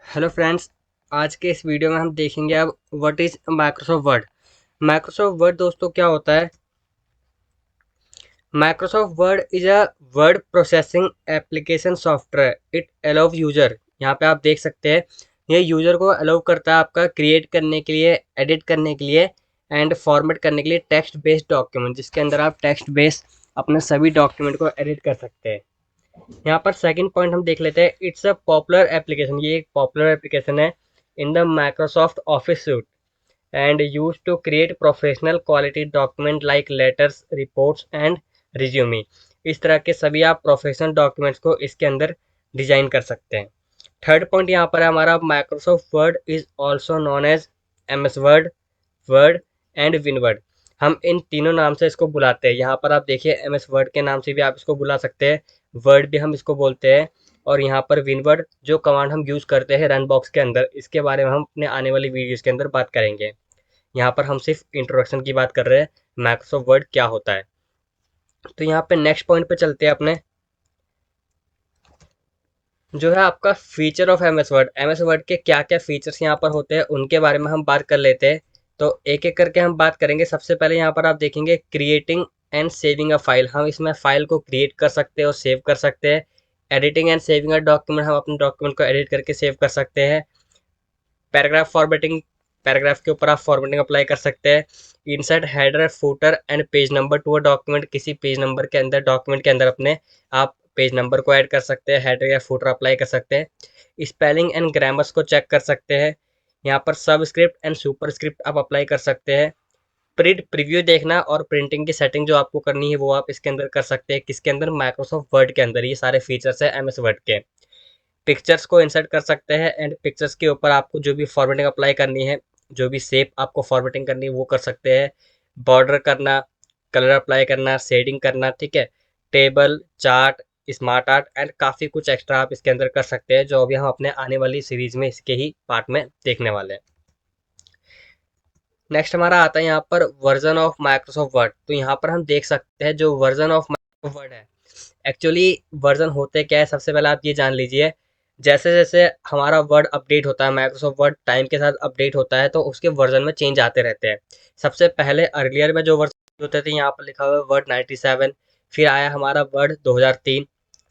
Hello friends. आज के इस वीडियो में हम देखेंगे अब what is Microsoft word. Microsoft word दोस्तों क्या होता है। Microsoft Word is a word processing application software. It allow user, यहाँ पे आप देख सकते हैं, ये यूजर को अलाउ करता है आपका क्रिएट करने के लिए, एडिट करने के लिए एंड फॉर्मेट करने के लिए टेक्स्ट बेस्ड डॉक्यूमेंट, जिसके अंदर आप टेक्स्ट बेस्ड अपने सभी डॉक्यूमेंट को एडिट कर सकते हैं। यहाँ पर सेकंड पॉइंट हम देख लेते हैं। इट्स अ पॉपुलर एप्लीकेशन, ये एक पॉपुलर एप्लीकेशन है in the Microsoft Office suite and use to create professional quality document like letters, reports and resume. इस तरह के सभी आप प्रोफेशनल डॉक्यूमेंट्स को इसके अंदर डिजाइन कर सकते हैं। थर्ड पॉइंट यहाँ पर है हमारा, Microsoft Word is also known as MS Word, Word and WinWord. हम इन तीनों नाम से इसको बुलाते हैं। यहाँ पर आप देखिए, MS वर्ड के नाम से भी आप इसको बुला सकते हैं, वर्ड भी हम इसको बोलते हैं, और यहाँ पर विनवर्ड जो कमांड हम यूज़ करते हैं रन बॉक्स के अंदर, इसके बारे में हम अपने आने वाली वीडियोज़ के अंदर बात करेंगे। यहाँ पर हम सिर्फ इंट्रोडक्शन की बात कर रहे हैं, माइक्रोसॉफ्ट वर्ड क्या होता है। तो यहाँ पे नेक्स्ट पॉइंट पे चलते हैं अपने, जो है आपका feature of MS word. MS word के क्या क्या फीचर्स यहाँ पर होते हैं उनके बारे में हम बात कर लेते हैं। तो एक एक करके हम बात करेंगे। सबसे पहले यहाँ पर आप देखेंगे creating and saving a file. हम इसमें फाइल को क्रिएट कर सकते हैं और सेव कर सकते हैं। Editing and saving a document, हम अपने डॉक्यूमेंट को एडिट करके सेव कर सकते हैं। पैराग्राफ फॉर्मेटिंग, पैराग्राफ के ऊपर आप फॉर्मेटिंग अप्लाई कर सकते हैं। Insert header, footer and page number to a document, किसी पेज नंबर के अंदर, डॉक्यूमेंट के अंदर अपने आप पेज नंबर को ऐड कर सकते हैं, हेडर या फुटर अप्लाई कर सकते हैं। स्पेलिंग एंड ग्रामर्स को चेक कर सकते हैं। यहाँ पर सब स्क्रिप्ट एंड सुपर स्क्रिप्ट आप अप्लाई कर सकते हैं। प्रिंट प्रीव्यू देखना और प्रिंटिंग की सेटिंग जो आपको करनी है वो आप इसके अंदर कर सकते हैं। किसके अंदर? माइक्रोसॉफ्ट वर्ड के अंदर। ये सारे फीचर्स है MS वर्ड के। पिक्चर्स को इंसर्ट कर सकते हैं एंड पिक्चर्स के ऊपर आपको जो भी फॉर्मेटिंग अप्लाई करनी है, जो भी शेप आपको फॉर्मेटिंग करनी है वो कर सकते हैं। बॉर्डर करना, कलर अप्लाई करना, शेडिंग करना, ठीक है। Table, chart, smart art and काफ़ी कुछ एक्स्ट्रा आप इसके अंदर कर सकते हैं, जो अभी हम अपने आने वाली सीरीज में इसके ही पार्ट में देखने वाले हैं। नेक्स्ट हमारा आता है यहाँ पर वर्जन ऑफ माइक्रोसॉफ्ट वर्ड। तो यहाँ पर हम देख सकते हैं जो वर्जन ऑफ माइक्रोसॉफ्ट वर्ड है, एक्चुअली वर्जन होते क्या है, सबसे पहले आप ये जान लीजिए। जैसे जैसे हमारा वर्ड अपडेट होता है, माइक्रोसॉफ्ट वर्ड टाइम के साथ अपडेट होता है, तो उसके वर्जन में चेंज आते रहते हैं। सबसे पहले अर्लियर में जो वर्जन होते थे, यहाँ पर लिखा हुआ है वर्ड 97, फिर आया हमारा वर्ड 2003,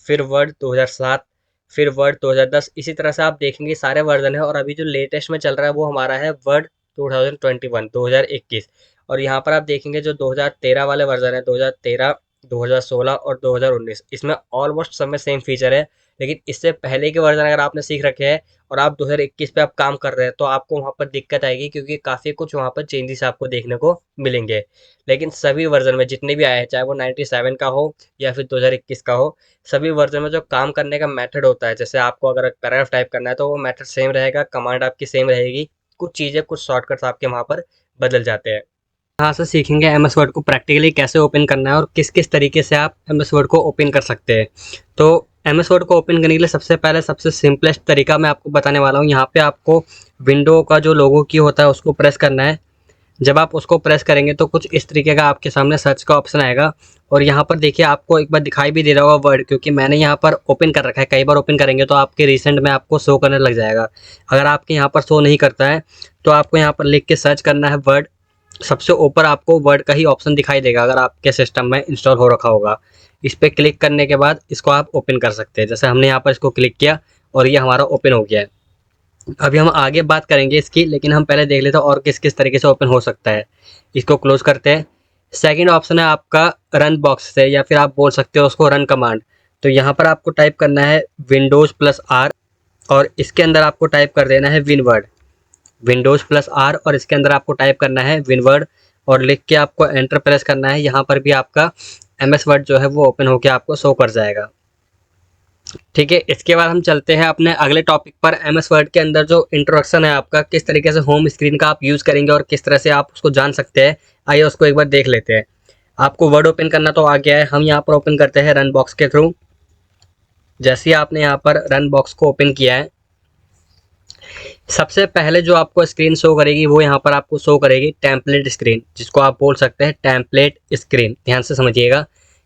फिर वर्ड 2007, फिर वर्ड 2010। इसी तरह से आप देखेंगे सारे वर्जन है, और अभी जो लेटेस्ट में चल रहा है वो हमारा है वर्ड 2021, 2021। और यहाँ पर आप देखेंगे जो 2013 वाले वर्जन है, 2013, 2016 और 2019, इसमें ऑलमोस्ट सब में सेम फीचर है। लेकिन इससे पहले के वर्जन अगर आपने सीख रखे हैं और आप 2021 पे आप काम कर रहे हैं, तो आपको वहाँ पर दिक्कत आएगी, क्योंकि काफ़ी कुछ वहाँ पर चेंजेस आपको देखने को मिलेंगे। लेकिन सभी वर्जन में जितने भी आए हैं, चाहे वो 97 का हो या फिर 2021 का हो, सभी वर्जन में जो काम करने का मेथड होता है, जैसे आपको अगर पैराग्राफ टाइप करना है तो वो मेथड सेम रहेगा, कमांड आपकी सेम रहेगी। कुछ चीज़ें, कुछ शॉर्टकट्स आपके वहाँ पर बदल जाते हैं। यहाँ से सीखेंगे MS वर्ड को प्रैक्टिकली कैसे ओपन करना है और किस किस तरीके से आप MS वर्ड को ओपन कर सकते हैं। तो MS वर्ड को ओपन करने के लिए सबसे पहले सबसे सिंपलेस्ट तरीका मैं आपको बताने वाला हूँ। यहाँ पे आपको विंडो का जो लोगो की होता है उसको प्रेस करना है। जब आप उसको प्रेस करेंगे तो कुछ इस तरीके का आपके सामने सर्च का ऑप्शन आएगा, और यहाँ पर देखिए आपको एक बार दिखाई भी दे रहा होगा वर्ड, क्योंकि मैंने यहाँ पर ओपन कर रखा है। कई बार ओपन करेंगे तो आपके रिसेंट में आपको शो करने लग जाएगा। अगर आपके यहाँ पर शो नहीं करता है तो आपको यहाँ पर लिख के सर्च करना है वर्ड। सबसे ऊपर आपको वर्ड का ही ऑप्शन दिखाई देगा अगर आपके सिस्टम में इंस्टॉल हो रखा होगा। इस पर क्लिक करने के बाद इसको आप ओपन कर सकते हैं। जैसे हमने यहाँ पर इसको क्लिक किया और ये हमारा ओपन हो गया है। अभी हम आगे बात करेंगे इसकी, लेकिन हम पहले देख लेते हैं और किस किस तरीके से ओपन हो सकता है। इसको क्लोज करते हैं। सेकंड ऑप्शन है आपका रन बॉक्स से, या फिर आप बोल सकते हो उसको रन कमांड। तो यहाँ पर आपको टाइप करना है Windows+R, और इसके अंदर आपको टाइप कर देना है विनवर्ड, Windows+R, और इसके अंदर आपको टाइप करना है विनवर्ड, और लिख के आपको एंटर प्रेस करना है। यहाँ पर भी आपका MS वर्ड जो है वो ओपन होकर आपको शो कर जाएगा। ठीक है, इसके बाद हम चलते हैं अपने अगले टॉपिक पर। MS वर्ड के अंदर जो इंट्रोडक्शन है आपका, किस तरीके से होम स्क्रीन का आप यूज़ करेंगे और किस तरह से आप उसको जान सकते हैं, आइए उसको एक बार देख लेते हैं। आपको वर्ड ओपन करना तो आ गया है, हम यहाँ पर ओपन करते हैं रन बॉक्स के थ्रू। जैसे ही आपने यहाँ पर रन बॉक्स को ओपन किया है, सबसे पहले जो आपको स्क्रीन शो करेगी वो यहाँ पर आपको शो करेगी टेम्पलेट स्क्रीन, जिसको आप बोल सकते हैं टेम्पलेट स्क्रीन। ध्यान से समझिएगा,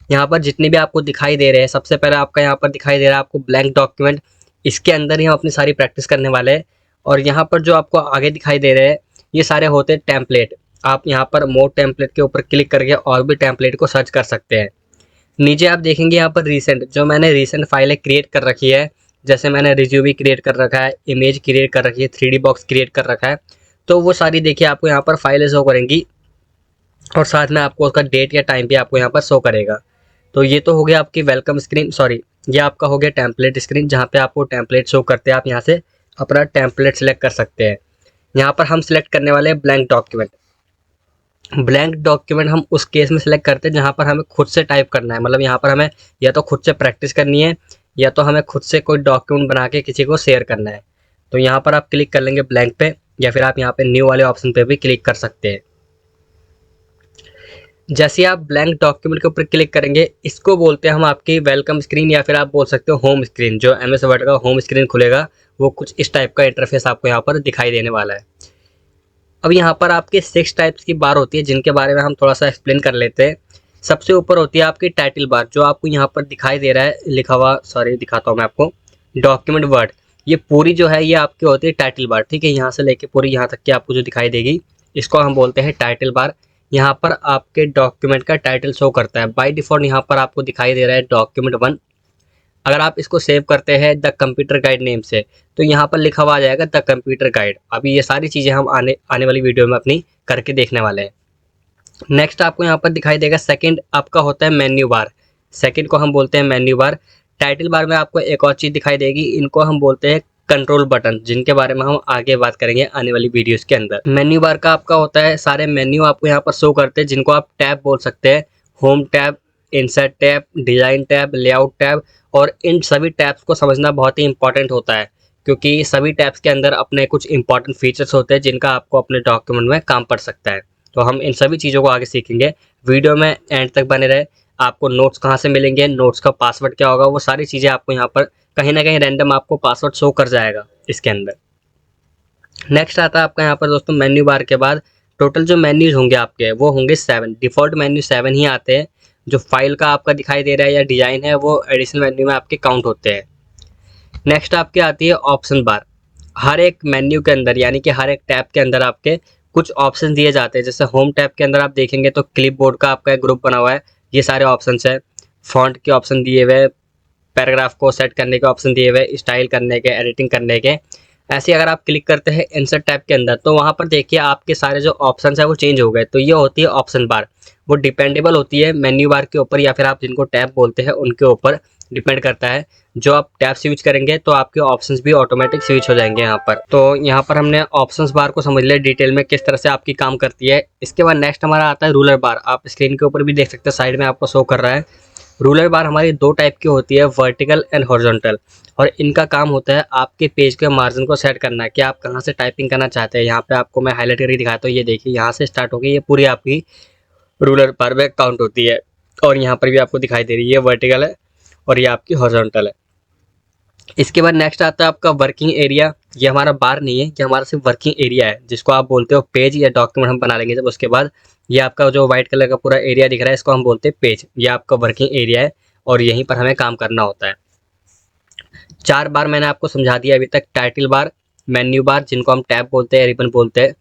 यहाँ पर जितने भी आपको दिखाई दे रहे हैं, सबसे पहले आपका यहाँ पर दिखाई दे रहा है आपको ब्लैंक डॉक्यूमेंट। इसके अंदर ही हम अपनी सारी प्रैक्टिस करने वाले हैं। और यहाँ पर जो आपको आगे दिखाई दे रहे हैं ये सारे होते हैं टेम्पलेट। आप यहाँ पर मोर टेम्पलेट के ऊपर क्लिक करके और भी टेम्पलेट को सर्च कर सकते हैं। नीचे आप देखेंगे यहाँ पर रिसेंट, जो मैंने रिसेंट फाइलें क्रिएट कर रखी है, जैसे मैंने रिज्यूमी क्रिएट कर रखा है, इमेज क्रिएट कर रखी है, 3D बॉक्स क्रिएट कर रखा है, तो वो सारी देखिए आपको यहाँ पर फाइलें शो करेंगी और साथ में आपको उसका डेट या टाइम भी आपको यहाँ पर शो करेगा। तो ये तो हो गया आपकी वेलकम स्क्रीन, सॉरी ये आपका हो गया टेम्पलेट स्क्रीन, जहाँ पे आपको टेम्पलेट शो करते हैं। आप यहाँ से अपना टेम्पलेट सेलेक्ट कर सकते हैं। यहाँ पर हम सिलेक्ट करने वाले हैं ब्लैंक डॉक्यूमेंट। ब्लैंक डॉक्यूमेंट हम उस केस में सिलेक्ट करते हैं जहाँ पर हमें खुद से टाइप करना है, मतलब यहाँ पर हमें या तो खुद से प्रैक्टिस करनी है या तो हमें खुद से कोई डॉक्यूमेंट बना के किसी को शेयर करना है। तो यहाँ पर आप क्लिक कर लेंगे ब्लैंक पे, या फिर आप यहाँ पे न्यू वाले ऑप्शन पे भी क्लिक कर सकते हैं। जैसे आप ब्लैंक डॉक्यूमेंट के ऊपर क्लिक करेंगे, इसको बोलते हैं हम आपकी वेलकम स्क्रीन, या फिर आप बोल सकते हो होम स्क्रीन। जो MS वर्ड का होम स्क्रीन खुलेगा वो कुछ इस टाइप का इंटरफेस आपको यहाँ पर दिखाई देने वाला है। अब यहाँ पर आपके 6 टाइप्स की बार होती है, जिनके बारे में हम थोड़ा सा एक्सप्लेन कर लेते हैं। सबसे ऊपर होती है आपकी टाइटल बार, जो आपको यहाँ पर दिखाई दे रहा है लिखा हुआ, सॉरी दिखाता हूँ मैं आपको, डॉक्यूमेंट वर्ड। ये पूरी जो है ये आपकी होती है टाइटल बार, ठीक है। यहाँ से लेके पूरी यहाँ तक की आपको जो दिखाई देगी इसको हम बोलते हैं टाइटल बार। यहाँ पर आपके डॉक्यूमेंट का टाइटल शो करता है। बाय डिफॉल्ट यहाँ पर आपको दिखाई दे रहा है डॉक्यूमेंट 1। अगर आप इसको सेव करते हैं द कंप्यूटर गाइड नेम से, तो यहाँ पर लिखा हुआ आ जाएगा द कंप्यूटर गाइड। अभी ये सारी चीज़ें हम आने वाली वीडियो में अपनी करके देखने वाले हैं। नेक्स्ट आपको यहाँ पर दिखाई देगा सेकंड आपका होता है मेन्यू बार। सेकंड को हम बोलते हैं मेन्यू बार। टाइटल बार में आपको एक और चीज़ दिखाई देगी, इनको हम बोलते हैं कंट्रोल बटन, जिनके बारे में हम आगे बात करेंगे आने वाली वीडियोस के अंदर। मेन्यू बार का आपका होता है सारे मेन्यू आपको यहाँ पर शो करते हैं, जिनको आप टैब बोल सकते हैं। Home tab, insert tab, design tab, layout tab. और इन सभी टैब्स को समझना बहुत ही इंपॉर्टेंट होता है, क्योंकि सभी टैब्स के अंदर अपने कुछ इंपॉर्टेंट फीचर्स होते हैं जिनका आपको अपने डॉक्यूमेंट में काम पड़ सकता है। तो हम इन सभी चीज़ों को आगे सीखेंगे। वीडियो में एंड तक बने रहे। आपको नोट्स कहाँ से मिलेंगे, नोट्स का पासवर्ड क्या होगा, वो सारी चीज़ें आपको यहाँ पर कहीं ना कहीं रैंडम आपको पासवर्ड शो कर जाएगा इसके अंदर। नेक्स्ट आता है आपका यहाँ पर दोस्तों मेन्यू बार के बाद टोटल जो मेन्यूज होंगे आपके वो होंगे 7। डिफ़ॉल्ट मेन्यू 7 ही आते हैं। जो फाइल का आपका दिखाई दे रहा है या डिज़ाइन है वो एडिशनल मेन्यू में आपके काउंट होते हैं। नेक्स्ट आपकी आती है ऑप्शन बार। हर एक मेन्यू के अंदर, यानी कि हर एक टैब के अंदर आपके कुछ ऑप्शन दिए जाते हैं। जैसे होम टैब के अंदर आप देखेंगे तो क्लिपबोर्ड का आपका एक ग्रुप बना हुआ है, ये सारे ऑप्शंस है। फॉन्ट के ऑप्शन दिए हुए, पैराग्राफ को सेट करने के ऑप्शन दिए हुए, स्टाइल करने के, एडिटिंग करने के। ऐसे अगर आप क्लिक करते हैं इंसर्ट टैब के अंदर, तो वहाँ पर देखिए आपके सारे जो ऑप्शंस है वो चेंज हो गए। तो ये होती है ऑप्शन बार। वो डिपेंडेबल होती है मेन्यू बार के ऊपर, या फिर आप जिनको टैब बोलते हैं उनके ऊपर डिपेंड करता है। जो आप टैब स्विच करेंगे तो आपके ऑप्शंस भी ऑटोमेटिक स्विच हो जाएंगे यहाँ पर। तो यहाँ पर हमने ऑप्शंस बार को समझ लिया डिटेल में किस तरह से आपकी काम करती है। इसके बाद नेक्स्ट हमारा आता है रूलर बार। आप स्क्रीन के ऊपर भी देख सकते हैं, साइड में आपको शो कर रहा है। रूलर बार हमारी 2 टाइप की होती है, वर्टिकल एंड हॉरिजॉन्टल। और इनका काम होता है आपके पेज के मार्जिन को सेट करना है कि आप कहाँ से टाइपिंग करना चाहते हैं। यहाँ पे आपको मैं हाईलाइट करके दिखाता हूँ, ये देखिए यहाँ से स्टार्ट होगी, ये पूरी आपकी रूलर बार में काउंट होती है। और यहाँ पर भी आपको दिखाई दे रही है, ये वर्टिकल है और ये आपकी हॉरिजॉन्टल है। इसके बाद नेक्स्ट आता है आपका वर्किंग एरिया। ये हमारा बार नहीं है, ये हमारा सिर्फ वर्किंग एरिया है, जिसको आप बोलते हो पेज या डॉक्यूमेंट हम बना लेंगे जब उसके बाद। ये आपका जो व्हाइट कलर का पूरा एरिया दिख रहा है इसको हम बोलते हैं पेज। ये आपका वर्किंग एरिया है और यहीं पर हमें काम करना होता है। 4 बार मैंने आपको समझा दिया अभी तक, टाइटल बार, मेन्यू बार जिनको हम टैब बोलते हैं, रिबन बोलते हैं।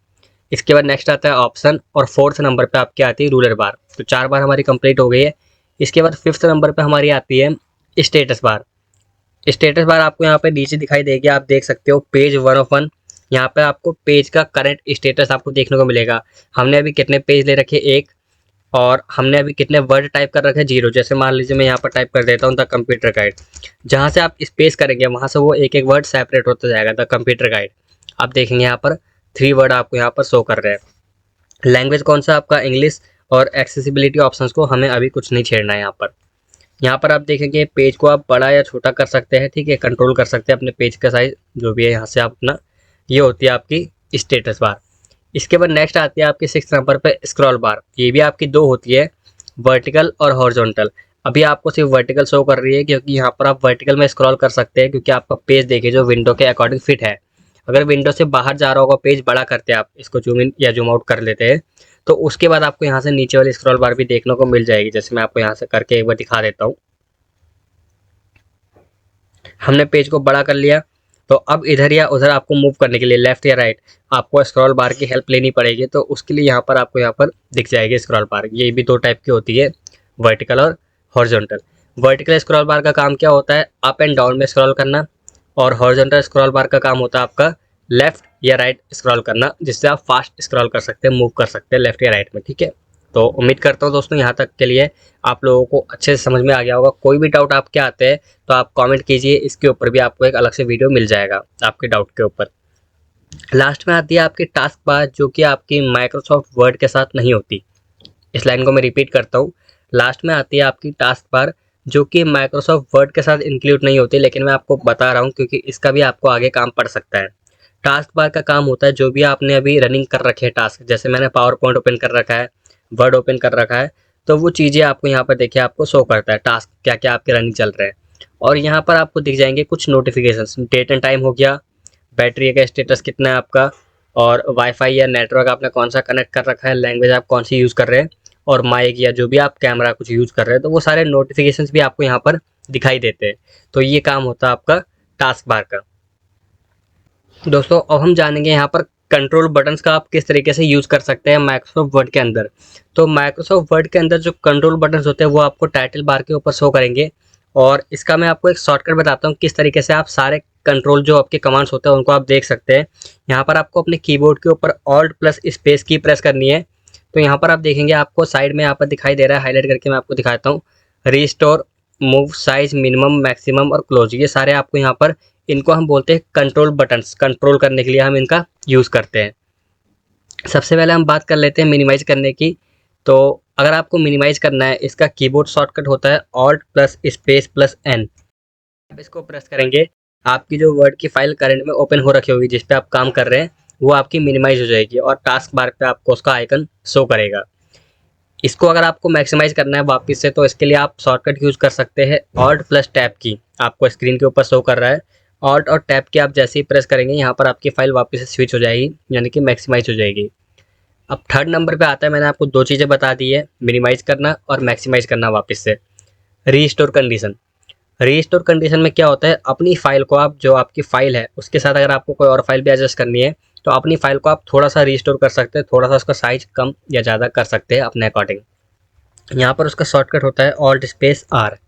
इसके बाद नेक्स्ट आता है ऑप्शन, और 4th नंबर पे आपकी आती है रूलर बार। तो 4 बार हमारी कंप्लीट हो गई है। इसके बाद 5th नंबर पे हमारी आती है स्टेटस बार। स्टेटस बार आपको यहाँ पे नीचे दिखाई देगी, आप देख सकते हो पेज 1 ऑफ 1। यहाँ पे आपको पेज का करंट स्टेटस आपको देखने को मिलेगा। हमने अभी कितने पेज ले रखे, 1। और हमने अभी कितने वर्ड टाइप कर रखे, 0। जैसे मान लीजिए मैं यहाँ पर टाइप कर देता हूँ द कंप्यूटर गाइड। जहाँ से आप स्पेस करेंगे वहाँ से वो एक एक वर्ड सेपरेट होता जाएगा, द कंप्यूटर गाइड। आप देखेंगे यहाँ पर 3 वर्ड आपको यहाँ पर शो कर रहे हैं। लैंग्वेज कौन सा आपका, इंग्लिश। और एक्सेसिबिलिटी ऑप्शंस को हमें अभी कुछ नहीं छेड़ना है यहाँ पर। यहाँ पर आप देखेंगे पेज को आप बड़ा या छोटा कर सकते हैं, ठीक है, कंट्रोल कर सकते हैं अपने पेज का साइज जो भी है यहाँ से आप अपना। ये होती है आपकी स्टेटस बार। इसके बाद नेक्स्ट आती है आपकी 6th नंबर पे स्क्रॉल बार। ये भी आपकी 2 होती है, वर्टिकल और हॉरिजॉन्टल। अभी आपको सिर्फ वर्टिकल शो कर रही है क्योंकि यहाँ पर आप वर्टिकल में स्क्रॉल कर सकते हैं, क्योंकि आपका पेज देखिए जो विंडो के अकॉर्डिंग फिट है। अगर विंडो से बाहर जा रहा होगा पेज, बड़ा करते हैं आप इसको, जूम इन या जूम आउट कर लेते हैं, तो उसके बाद आपको यहाँ से नीचे वाली स्क्रॉल बार भी देखने को मिल जाएगी। जैसे मैं आपको यहाँ से करके एक बार दिखा देता हूँ। हमने पेज को बड़ा कर लिया, तो अब इधर या उधर आपको मूव करने के लिए लेफ्ट या राइट आपको स्क्रॉल बार की हेल्प लेनी पड़ेगी। तो उसके लिए यहाँ पर आपको यहाँ पर दिख जाएगी स्क्रॉल बार। ये भी दो टाइप की होती है, वर्टिकल और हॉरिजॉन्टल। वर्टिकल स्क्रॉल बार का काम क्या होता है, अप एंड डाउन में स्क्रॉल करना, और हॉरिजॉन्टल स्क्रॉल बार का काम होता है आपका लेफ्ट या राइट स्क्रॉल करना, जिससे आप फास्ट स्क्रॉल कर सकते हैं, मूव कर सकते हैं लेफ्ट या राइट में। ठीक है, तो उम्मीद करता हूँ दोस्तों यहाँ तक के लिए आप लोगों को अच्छे से समझ में आ गया होगा। कोई भी डाउट आपके आते हैं तो आप कमेंट कीजिए, इसके ऊपर भी आपको एक अलग से वीडियो मिल जाएगा आपके डाउट के ऊपर। लास्ट में आती है आपकी टास्क बार, जो कि आपकी माइक्रोसॉफ्ट वर्ड के साथ नहीं होती। इस लाइन को मैं रिपीट करता हूँ, लास्ट में आती है आपकी टास्क बार जो कि माइक्रोसॉफ्ट वर्ड के साथ इंक्लूड नहीं होती, लेकिन मैं आपको बता रहा हूँ क्योंकि इसका भी आपको आगे काम पड़ सकता है। टास्क बार का काम होता है जो भी आपने अभी रनिंग कर रखे हैं टास्क, जैसे मैंने पावर पॉइंट ओपन कर रखा है, वर्ड ओपन कर रखा है, तो वो चीज़ें आपको यहाँ पर देखिए आपको शो करता है टास्क क्या क्या आपके रनिंग चल रहे हैं। और यहाँ पर आपको दिख जाएंगे कुछ नोटिफिकेशन, डेट एंड टाइम हो गया, बैटरी का स्टेटस कितना है आपका, और वाईफाई या नेटवर्क आपने कौन सा कनेक्ट कर रखा है, लैंग्वेज आप कौन सी यूज़ कर रहे हैं, और माइक या जो भी आप कैमरा कुछ यूज़ कर रहे हैं, तो वो सारे नोटिफिकेशंस भी आपको यहाँ पर दिखाई देते हैं। तो ये काम होता है आपका टास्क बार का। दोस्तों अब हम जानेंगे यहाँ पर कंट्रोल बटन्स का आप किस तरीके से यूज़ कर सकते हैं माइक्रोसॉफ्ट वर्ड के अंदर। तो माइक्रोसॉफ्ट वर्ड के अंदर जो कंट्रोल बटन्स होते हैं वो आपको टाइटल बार के ऊपर शो करेंगे, और इसका मैं आपको एक शॉर्टकट बताता हूँ किस तरीके से आप सारे कंट्रोल जो आपके कमांड्स होते हैं उनको आप देख सकते हैं। यहाँ पर आपको अपने कीबोर्ड के ऊपर ऑल्ट प्लस स्पेस की प्रेस करनी है। तो यहाँ पर आप देखेंगे आपको साइड में यहाँ पर दिखाई दे रहा है, हाईलाइट करके मैं आपको दिखाता हूँ, restore, move, size, minimum, maximum और क्लोज, ये सारे आपको यहाँ पर, इनको हम बोलते हैं कंट्रोल बटन्स। कंट्रोल करने के लिए हम इनका यूज़ करते हैं। सबसे पहले हम बात कर लेते हैं मिनिमाइज करने की। तो अगर आपको मिनिमाइज करना है, इसका कीबोर्ड शॉर्टकट होता है Alt plus space plus N. आप इसको प्रेस करेंगे, आपकी जो वर्ड की फाइल करंट में ओपन हो रखी होगी जिस पे आप काम कर रहे हैं वो आपकी मिनिमाइज हो जाएगी, और टास्क बार पे आपको उसका आइकन शो करेगा। इसको अगर आपको मैक्सिमाइज करना है वापस से, तो इसके लिए आप शॉर्टकट यूज़ कर सकते हैं ऑल्ट प्लस टैब की। आपको स्क्रीन के ऊपर शो कर रहा है, ऑल्ट और टैब की आप जैसे ही प्रेस करेंगे यहाँ पर आपकी फाइल वापस से स्विच हो जाएगी, यानी कि मैक्सिमाइज हो जाएगी। अब थर्ड नंबर पे आता है, मैंने आपको दो चीज़ें बता दी है, मिनिमाइज करना और मैक्सिमाइज करना वापस से। Restore condition. रीस्टोर कंडीशन में क्या होता है, अपनी फाइल को आप, जो आपकी फाइल है उसके साथ अगर आपको कोई और फाइल भी एडजस्ट करनी है तो अपनी फाइल को आप थोड़ा सा रीस्टोर कर सकते हैं, थोड़ा सा उसका साइज कम या ज़्यादा कर सकते हैं अपने अकॉर्डिंग। यहाँ पर उसका शॉर्टकट होता है ऑल्ट स्पेस आर।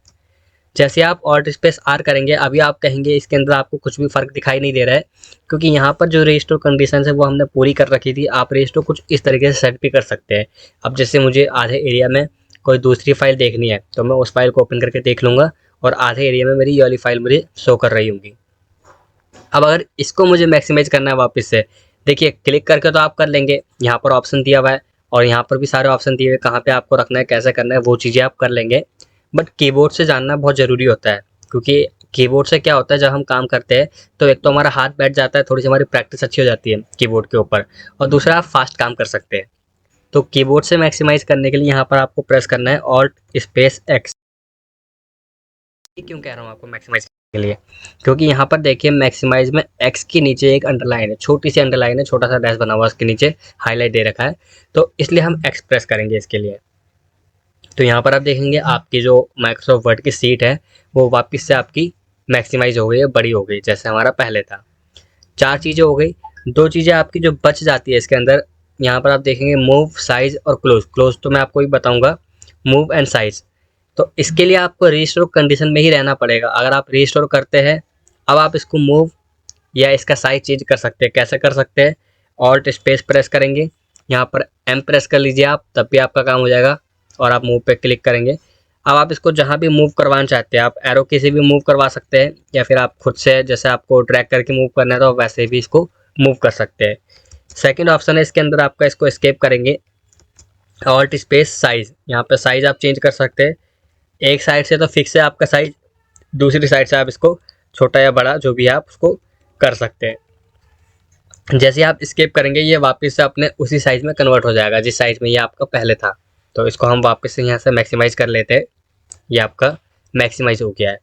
जैसे आप ऑल्ट स्पेस आर करेंगे, अभी आप कहेंगे इसके अंदर आपको कुछ भी फ़र्क दिखाई नहीं दे रहा है, क्योंकि यहाँ पर जो रेस्टोर कंडीशन है वो हमने पूरी कर रखी थी। आप रेस्टोर कुछ इस तरीके से सेट भी कर सकते हैं। अब जैसे मुझे आधे एरिया में कोई दूसरी फाइल देखनी है तो मैं उस फाइल को ओपन करके देख लूँगा, और आधे एरिया में मेरी ये वाली फाइल मुझे शो कर रही होगी। अब अगर इसको मुझे मैक्सिमाइज करना है वापस से, देखिए क्लिक करके तो आप कर लेंगे, यहाँ पर ऑप्शन दिया हुआ है और यहाँ पर भी सारे ऑप्शन दिए हुए, कहाँ पे आपको रखना है, कैसे करना है, वो चीज़ें आप कर लेंगे। बट कीबोर्ड से जानना बहुत ज़रूरी होता है, क्योंकि कीबोर्ड से क्या होता है, जब हम काम करते हैं तो एक तो हमारा हाथ बैठ जाता है, थोड़ी सी हमारी प्रैक्टिस अच्छी हो जाती है कीबोर्ड के ऊपर, और दूसरा आप फास्ट काम कर सकते हैं। तो कीबोर्ड से मैक्सिमाइज करने के लिए यहाँ पर आपको प्रेस करना है ऑल्ट स्पेस एक्स। क्यों कह रहा हूँ आपको मैक्सिमाइज के लिए, क्योंकि यहाँ पर देखिए मैक्सिमाइज में एक्स के नीचे एक अंडरलाइन है, छोटी सी अंडरलाइन है, छोटा सा डैश बना हुआ उसके नीचे हाईलाइट दे रखा है, तो इसलिए हम एक्स प्रेस करेंगे इसके लिए। तो यहाँ पर आप देखेंगे आपकी जो माइक्रोसॉफ्ट वर्ड की सीट है वो वापस से आपकी मैक्सिमाइज हो गई है, बड़ी हो गई जैसे हमारा पहले था। चार चीज़ें हो गई, दो चीज़ें आपकी जो बच जाती है इसके अंदर, यहाँ पर आप देखेंगे मूव, साइज और क्लोज। क्लोज तो मैं आपको ही बताऊँगा, मूव एंड साइज। तो इसके लिए आपको रीस्टोर कंडीशन में ही रहना पड़ेगा। अगर आप रीस्टोर करते हैं, अब आप इसको मूव या इसका साइज चेंज कर सकते हैं। कैसे कर सकते हैं, ऑल्ट स्पेस प्रेस करेंगे, यहाँ पर एम प्रेस कर लीजिए आप, तब भी आपका काम हो जाएगा, और आप मूव पे क्लिक करेंगे। अब आप इसको जहाँ भी मूव करवाना चाहते हैं, आप एरो की से भी मूव करवा सकते हैं, या फिर आप खुद से जैसे आपको ड्रैग करके मूव करना है तो वैसे भी इसको मूव कर सकते हैं। सेकेंड ऑप्शन है इसके अंदर आपका, इसको एस्केप करेंगे, ऑल्ट स्पेस साइज, यहाँ पर साइज आप चेंज कर सकते हैं। एक साइड से तो फिक्स है आपका साइज, दूसरी साइड से आप इसको छोटा या बड़ा जो भी है आप उसको कर सकते हैं। जैसे आप स्केप करेंगे ये वापस से अपने उसी साइज में कन्वर्ट हो जाएगा जिस साइज में ये आपका पहले था। तो इसको हम वापस से यहाँ से मैक्सिमाइज कर लेते हैं, ये आपका मैक्सिमाइज हो गया है।